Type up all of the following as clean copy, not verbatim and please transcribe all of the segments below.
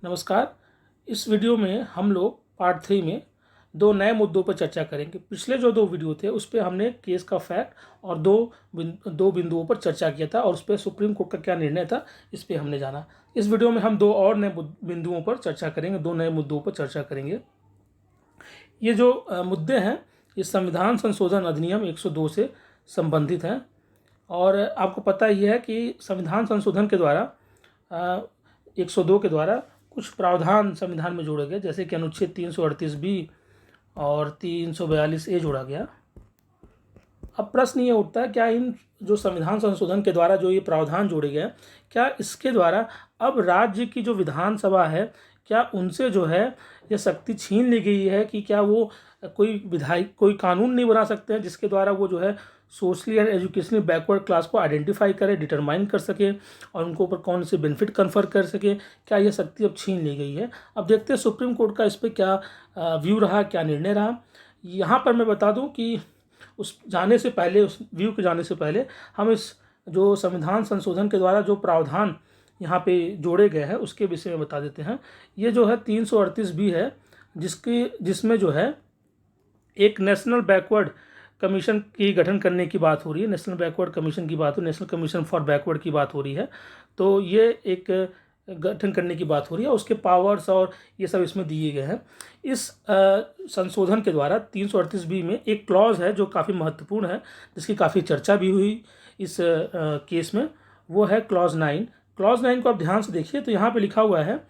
नमस्कार। इस वीडियो में हम लोग पार्ट 3 में दो नए मुद्दों पर चर्चा करेंगे। पिछले जो दो वीडियो थे उस पर हमने केस का फैक्ट और दो बिंदुओं पर चर्चा किया था और उस पर सुप्रीम कोर्ट का क्या निर्णय था इस पर हमने जाना। इस वीडियो में हम दो और नए बिंदुओं पर चर्चा करेंगे, दो नए मुद्दों पर चर्चा करेंगे। ये जो मुद्दे हैं ये संविधान संशोधन अधिनियम 102 से संबंधित हैं और आपको पता ही है कि संविधान संशोधन के द्वारा 102 के द्वारा कुछ प्रावधान संविधान में जोड़े गए, जैसे कि अनुच्छेद 338B और 342A जोड़ा गया। अब प्रश्न ये उठता है, क्या इन जो संविधान संशोधन के द्वारा जो ये प्रावधान जोड़े गए, क्या इसके द्वारा अब राज्य की जो विधानसभा है क्या उनसे जो है ये शक्ति छीन ली गई है कि क्या वो कोई कानून नहीं बना सकते हैं जिसके द्वारा वो जो है socially and educationally backward class को आइडेंटिफाई करे, डिटरमाइन कर सके और उनको ऊपर कौन से बेनिफिट कन्फर कर सके। क्या यह शक्ति अब छीन ली गई है? अब देखते हैं सुप्रीम कोर्ट का इस पर क्या व्यू रहा, क्या निर्णय रहा। यहाँ पर मैं बता दूँ कि उस व्यू के जाने से पहले हम इस जो संविधान संशोधन के द्वारा जो प्रावधान यहाँ पे जोड़े गए हैं उसके विषय में बता देते हैं। ये जो है 338B है जिसमें जो है एक नेशनल बैकवर्ड कमीशन की गठन करने की बात हो रही है। नेशनल बैकवर्ड कमीशन की बात हो, नेशनल कमीशन फॉर बैकवर्ड की बात हो रही है। तो ये एक गठन करने की बात हो रही है, उसके पावर्स और ये सब इसमें दिए गए हैं। इस संशोधन के द्वारा 338B में एक क्लॉज है जो काफ़ी महत्वपूर्ण है, जिसकी काफ़ी चर्चा भी हुई इस केस में। वो है क्लॉज 9। क्लॉज 9 को आप ध्यान से देखिए तो यहाँ पे लिखा हुआ है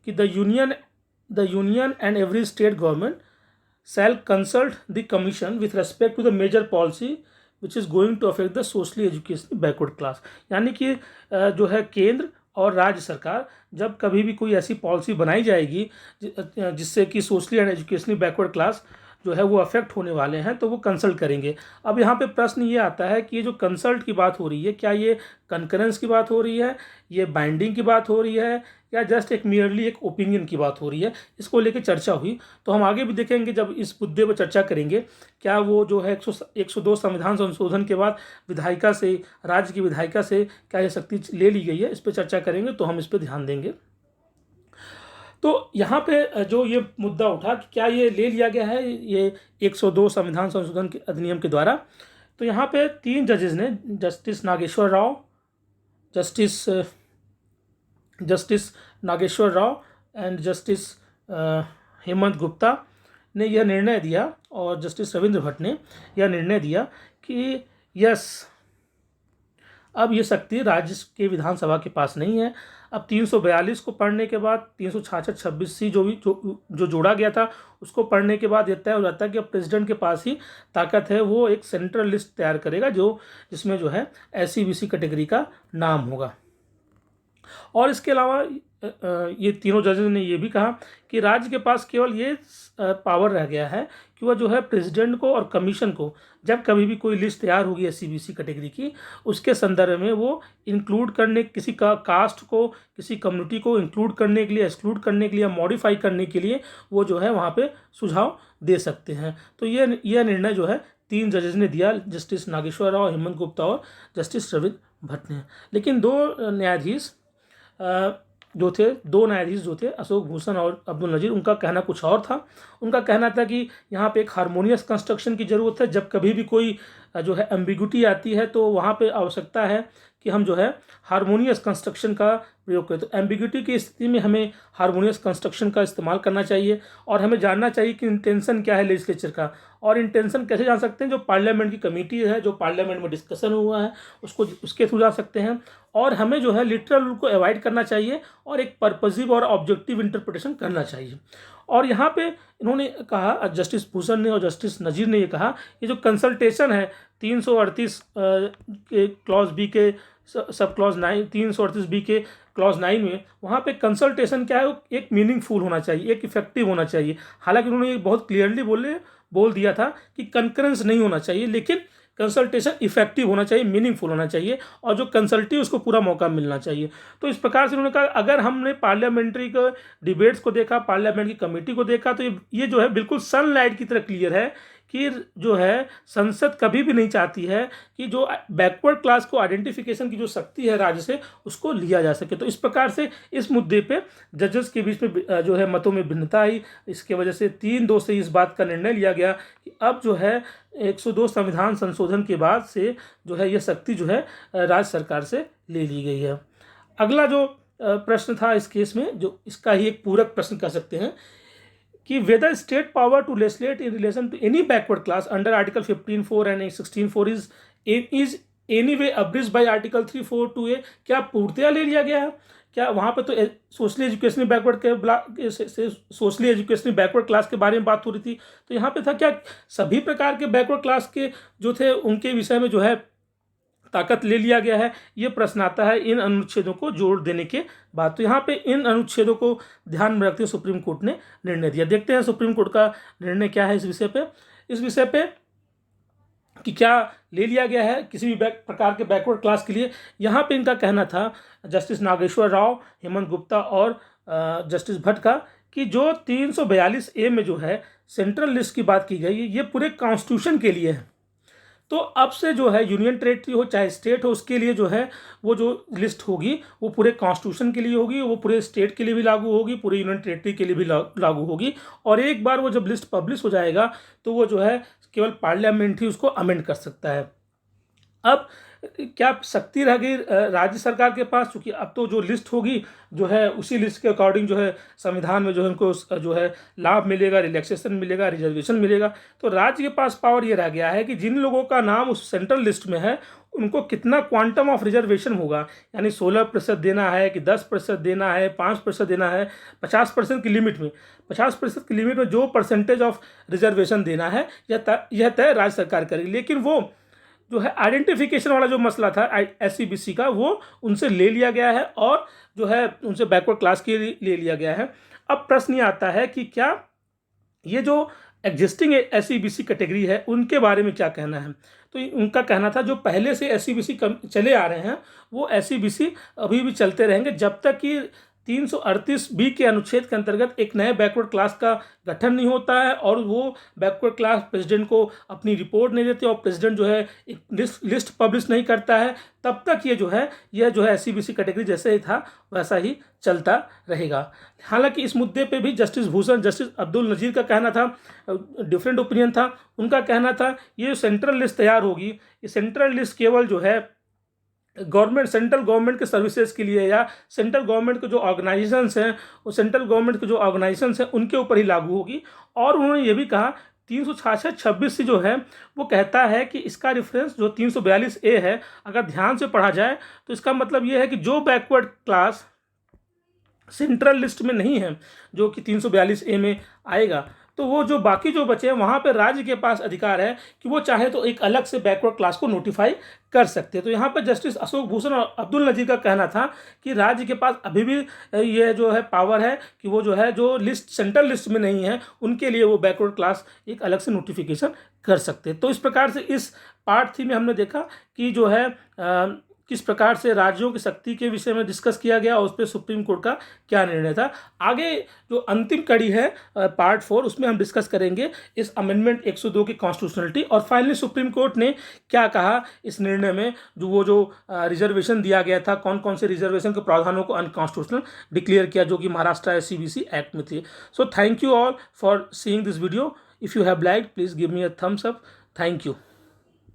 कि the union and every state government shall consult the commission with respect to the major policy which is going to affect the socially educationally backward class। यानी कि जो है केंद्र और राज्य सरकार जब कभी भी कोई ऐसी पॉलिसी बनाई जाएगी जिससे कि socially and educationally backward class जो है वो अफेक्ट होने वाले हैं तो वो कंसल्ट करेंगे। अब यहाँ पे प्रश्न ये आता है कि ये जो कंसल्ट की बात हो रही है क्या ये कंकरेंस की बात हो रही है, ये बाइंडिंग की बात हो रही है या जस्ट एक मियरली एक ओपिनियन की बात हो रही है। इसको लेकर चर्चा हुई तो हम आगे भी देखेंगे जब इस मुद्दे पर चर्चा करेंगे। क्या वो जो है 102 संविधान संशोधन के बाद राज्य की विधायिका से क्या ये शक्ति ले ली गई है, इस पर चर्चा करेंगे तो हम इस पर ध्यान देंगे। तो यहाँ पे जो ये मुद्दा उठा कि क्या ये ले लिया गया है ये 102 संविधान संशोधन के अधिनियम के द्वारा, तो यहाँ पे 3 जजेस ने, justice Nageshwar Rao, justice Nageshwar Rao and justice Hemant Gupta ने यह निर्णय दिया और जस्टिस रविंद्र भट्ट ने यह निर्णय दिया कि यस, अब ये शक्ति राज्य के विधानसभा के पास नहीं है। अब 342 को पढ़ने के बाद 366-26C जो जोड़ा गया था उसको पढ़ने के बाद यह तय हो जाता है कि अब प्रेसिडेंट के पास ही ताकत है, वो एक सेंट्रल लिस्ट तैयार करेगा जिसमें जो है SC/BC कैटेगरी का नाम होगा। और इसके अलावा ये तीनों जजेस ने ये भी कहा कि राज्य के पास केवल ये पावर रह गया है कि वह जो है प्रेसिडेंट को और कमीशन को जब कभी भी कोई लिस्ट तैयार होगी SC/BC कैटेगरी की उसके संदर्भ में वो इंक्लूड करने, किसी का कास्ट को, किसी कम्युनिटी को इंक्लूड करने के लिए, एक्सक्लूड करने के लिए, मॉडिफाई करने के लिए वो जो है वहाँ पे सुझाव दे सकते हैं। तो यह निर्णय जो है 3 जजेस ने दिया, जस्टिस नागेश्वर राव, हेमंत गुप्ता और जस्टिस रविंद्र भट्ट ने। लेकिन दो न्यायाधीश जो थे अशोक भूषण और अब्दुल नजीर, उनका कहना कुछ और था। उनका कहना था कि यहाँ पे एक हारमोनियस कंस्ट्रक्शन की ज़रूरत है। जब कभी भी कोई जो है एम्बिगुटी आती है तो वहाँ पे आवश्यकता है कि हम जो है हारमोनियस कंस्ट्रक्शन का प्रयोग करें। तो एम्बिगुटी की स्थिति में हमें हारमोनियस कंस्ट्रक्शन का इस्तेमाल करना चाहिए और हमें जानना चाहिए कि इंटेंशन क्या है लेजिस्लेचर का। और इंटेंशन कैसे जान सकते हैं? जो पार्लियामेंट की कमेटी है, जो पार्लियामेंट में डिस्कशन हुआ है उसके थ्रू जा सकते हैं। और हमें जो है लिटरल रूल को अवॉइड करना चाहिए और एक पर्पसिव और ऑब्जेक्टिव इंटरप्रिटेशन करना चाहिए। और यहाँ पे इन्होंने कहा, जस्टिस भूषण ने और जस्टिस नजीर ने ये कहा, ये जो कंसल्टेशन है 338 के क्लॉज बी के सब क्लॉज 9, 338B के क्लॉज 9 में वहाँ पे कंसल्टेशन क्या है, एक मीनिंगफुल होना चाहिए, एक इफेक्टिव होना चाहिए। हालांकि उन्होंने ये बहुत क्लियरली बोल दिया था कि कंकरेंस नहीं होना चाहिए, लेकिन कंसल्टेशन इफेक्टिव होना चाहिए, मीनिंगफुल होना चाहिए और जो कंसल्टी उसको पूरा मौका मिलना चाहिए। तो इस प्रकार से उन्होंने कहा अगर हमने पार्लियामेंट्री के डिबेट्स को देखा, पार्लियामेंट की कमेटी को देखा तो ये जो है बिल्कुल सनलाइट की तरह क्लियर है कि जो है संसद कभी भी नहीं चाहती है कि जो बैकवर्ड क्लास को आइडेंटिफिकेशन की जो शक्ति है राज्य से उसको लिया जा सके। तो इस प्रकार से इस मुद्दे पे जजेस के बीच में जो है मतों में भिन्नता आई। इसके वजह से 3-2 से इस बात का निर्णय लिया गया कि अब जो है 102 संविधान संशोधन के बाद से जो है यह शक्ति जो है राज्य सरकार से ले ली गई है। अगला जो प्रश्न था इस केस में, जो इसका ही एक पूरक प्रश्न कह सकते हैं कि whether state power to legislate in relation to any backward class under article 15(4) and 16(4) is any way abridged by article 342A, क्या पूर्णतया ले लिया गया है? क्या वहाँ पे तो सोशली एजुकेशनल बैकवर्ड के सोशली एजुकेशनल बैकवर्ड क्लास के बारे में बात हो रही थी, तो यहाँ पे था क्या सभी प्रकार के बैकवर्ड क्लास के जो थे उनके विषय में जो है ताकत ले लिया गया है? ये प्रश्न आता है इन अनुच्छेदों को जोड़ देने के बाद। तो यहाँ पे इन अनुच्छेदों को ध्यान में रखते हुए सुप्रीम कोर्ट ने निर्णय दिया। देखते हैं सुप्रीम कोर्ट का निर्णय क्या है इस विषय पे कि क्या ले लिया गया है किसी भी प्रकार के बैकवर्ड क्लास के लिए। यहाँ पे इनका कहना था जस्टिस नागेश्वर राव, हेमंत गुप्ता और जस्टिस भट्ट का कि जो 342A में जो है सेंट्रल लिस्ट की बात की गई है ये पूरे कॉन्स्टिट्यूशन के लिए है। तो अब से जो है यूनियन टेरेटरी हो चाहे स्टेट हो उसके लिए जो है वो जो लिस्ट होगी वो पूरे कॉन्स्टिट्यूशन के लिए होगी, वो पूरे स्टेट के लिए भी लागू होगी, पूरे यूनियन टेरेटरी के लिए भी लागू होगी। और एक बार वो जब लिस्ट पब्लिश हो जाएगा तो वो जो है केवल पार्लियामेंट ही उसको अमेंड कर सकता है। अब क्या शक्ति रह गई राज्य सरकार के पास, क्योंकि अब तो जो लिस्ट होगी जो है उसी लिस्ट के अकॉर्डिंग जो है संविधान में जो है उनको जो है लाभ मिलेगा, रिलैक्सेशन मिलेगा, रिजर्वेशन मिलेगा। तो राज्य के पास पावर ये रह गया है कि जिन लोगों का नाम उस सेंट्रल लिस्ट में है उनको कितना क्वांटम ऑफ रिजर्वेशन होगा, यानी 16% देना है कि 10% देना है, 5% देना है, 50% की लिमिट में 50% की लिमिट में जो परसेंटेज ऑफ रिजर्वेशन देना है यह तय राज्य सरकार करेगी। लेकिन वो जो है आइडेंटिफिकेशन वाला जो मसला था SCBC का वो उनसे ले लिया गया है और जो है उनसे बैकवर्ड क्लास के लिए ले लिया गया है। अब प्रश्न ये आता है कि क्या ये जो एग्जिस्टिंग SCBC कैटेगरी है उनके बारे में क्या कहना है। तो उनका कहना था जो पहले से SCBC चले आ रहे हैं वो SCBC अभी भी चलते रहेंगे जब तक कि 338B के अनुच्छेद के अंतर्गत एक नए बैकवर्ड क्लास का गठन नहीं होता है और वो बैकवर्ड क्लास प्रेसिडेंट को अपनी रिपोर्ट नहीं देते और प्रेसिडेंट जो है एक लिस्ट पब्लिश नहीं करता है, तब तक ये जो है SCBC कैटेगरी जैसे ही था वैसा ही चलता रहेगा। हालांकि इस मुद्दे पे भी जस्टिस भूषण, जस्टिस अब्दुल नज़ीर का कहना था, डिफरेंट ओपिनियन था। उनका कहना था ये सेंट्रल लिस्ट तैयार होगी, ये सेंट्रल लिस्ट केवल जो है सेंट्रल गवर्नमेंट के सर्विसेज के लिए या सेंट्रल गवर्नमेंट के जो ऑर्गेनाइजेशंस हैं वो सेंट्रल गवर्नमेंट के जो ऑर्गेनाइजेशंस हैं उनके ऊपर ही लागू होगी। और उन्होंने ये भी कहा 366(26) जो है वो कहता है कि इसका रेफरेंस जो 342A है अगर ध्यान से पढ़ा जाए तो इसका मतलब ये है कि जो बैकवर्ड क्लास सेंट्रल लिस्ट में नहीं है जो कि 342A में आएगा तो वो जो बाकी जो बचे हैं वहाँ पे राज्य के पास अधिकार है कि वो चाहे तो एक अलग से बैकवर्ड क्लास को नोटिफाई कर सकते हैं। तो यहाँ पर जस्टिस अशोक भूषण और अब्दुल नज़ीर का कहना था कि राज्य के पास अभी भी ये जो है पावर है कि वो जो है जो लिस्ट सेंट्रल लिस्ट में नहीं है उनके लिए वो बैकवर्ड क्लास एक अलग से नोटिफिकेशन कर सकते हैं। तो इस प्रकार से इस पार्ट 3 में हमने देखा कि जो है किस प्रकार से राज्यों की शक्ति के विषय में डिस्कस किया गया और उस पर सुप्रीम कोर्ट का क्या निर्णय था। आगे जो अंतिम कड़ी है पार्ट 4 उसमें हम डिस्कस करेंगे इस अमेंडमेंट 102 की कॉन्स्टिट्यूशनलिटी और फाइनली सुप्रीम कोर्ट ने क्या कहा इस निर्णय में जो रिजर्वेशन दिया गया था, कौन कौन से रिजर्वेशन के प्रावधानों को अनकॉन्स्टिट्यूशनल डिक्लेयर किया जो कि महाराष्ट्र SCBC एक्ट में थे। So thank you all for seeing this video. If you have liked please give me a thumbs up. Thank you.